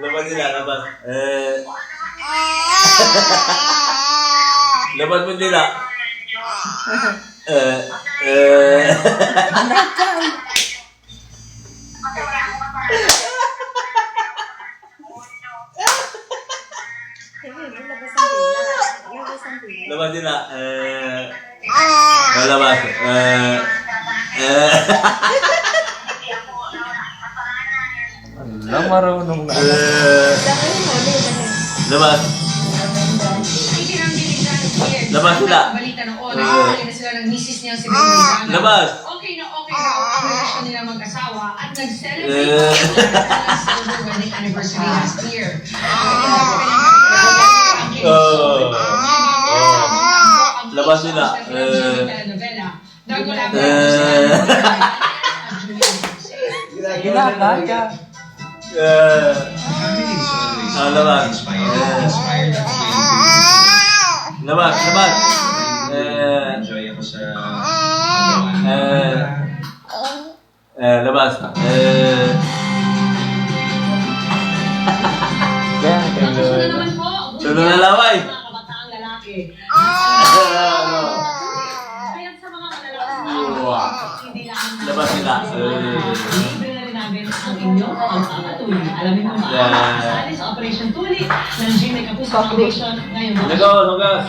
Laban nila, laban. Laban mo nila. Laban nila. Labas. Alam, marunong na. Labas. Labas sila. Balita ng oras, balik na sila ng misis niya si Benjamin. Labas. Okay na ang relasyon nila mag-asawa at nag-celebrate sa wedding anniversary last year. Labas sila. Ginakaya. Labas. Labas, labas. Enjoy ako sa Labas. Sunod na laway. Mga kabataang lalaki. Kaya sa mga malalakas, hindi lang Labas sila. libre na rin namin ang inyong pagpapatuloy. Alamin mo ba? Kasali sa Operation Tuli ng GMA Kapuso Foundation ngayong Nagawa, nugas.